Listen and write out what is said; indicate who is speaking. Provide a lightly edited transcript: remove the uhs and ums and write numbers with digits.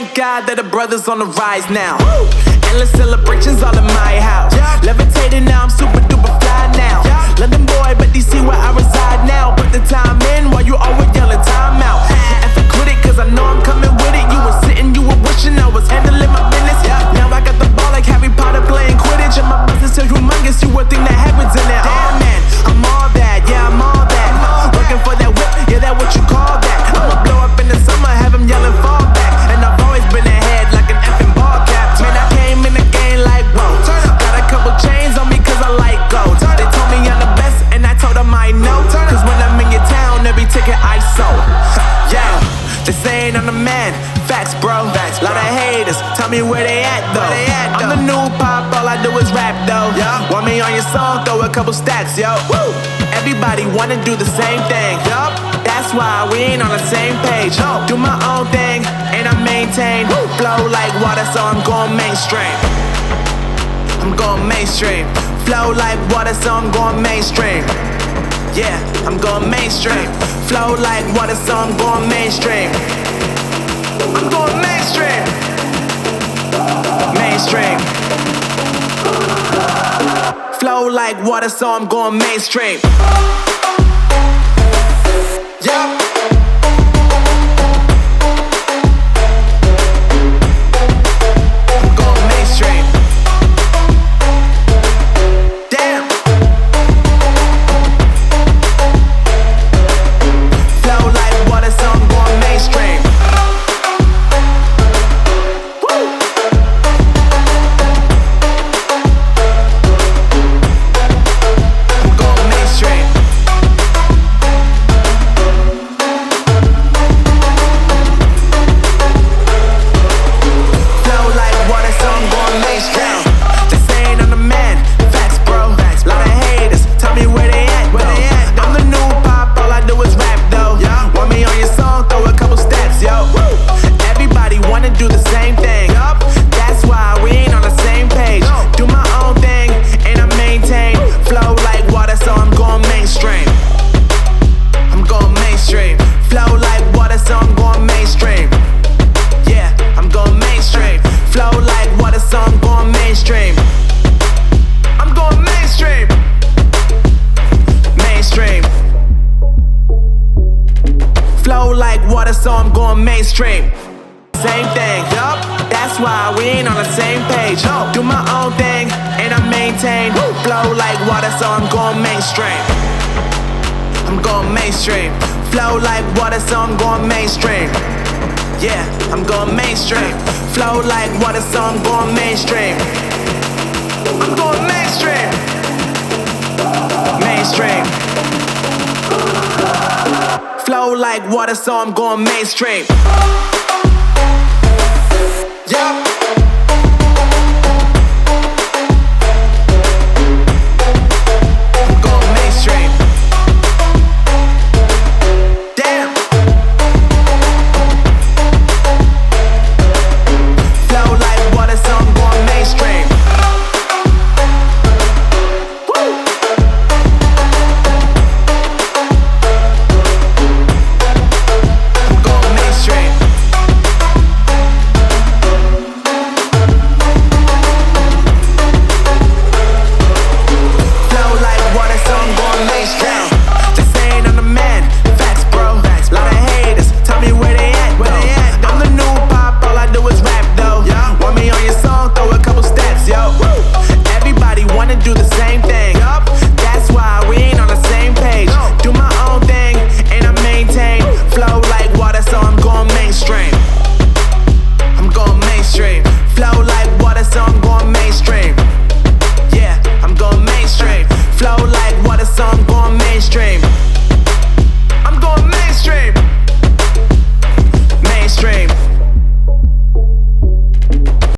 Speaker 1: Thank God that the brothers on the rise now. Endless celebrations all in my house. Levitating now, I'm super duper fly now. London boy, but DC where I reside now. Put the time in while you always yelling time out. And for quit it, cause I know I'm coming with it. You were sitting, you were wishing I was handling my business. Now I got the ball like Harry Potter playing Quidditch. And my business is humongous, you would think that happens in there. Damn man, I'm all that, yeah I'm all that. Working for that whip, yeah that what you call that. I'ma blow up in the summer, have him yelling fall back. And I've always been ahead like an effing ball cap. Man, I came in the game like whoa. Got a couple chains on me cause I like gold. They told me I'm the best and I told them I know. Cause when I'm in your town, every ticket I sold. Yeah, they saying I'm the man. Facts, bro. Lot of haters, tell me where they at though. I'm the new pop, all I do is rap though. Want me on your song, throw a couple stacks, yo. Everybody wanna do the same thing. That's why we ain't on the same page. Do my own thing and I maintain. Flow like water, so I'm going mainstream. I'm going mainstream. Flow like water, so I'm going mainstream. Yeah, I'm going mainstream. Flow like water, so I'm going mainstream. I'm going mainstream. Mainstream. Flow like water, so I'm going mainstream. Yeah. I'm going mainstream. Damn. Flow like water, so I'm going mainstream. So I'm going mainstream. Same thing, yup. That's why we ain't on the same page. Do my own thing and I maintain. Flow like water, so I'm going mainstream. I'm going mainstream. Flow like water, so I'm going mainstream. Yeah, I'm going mainstream. Flow like water, so I'm going mainstream. I'm going mainstream. Mainstream. Flow like water, so I'm going mainstream.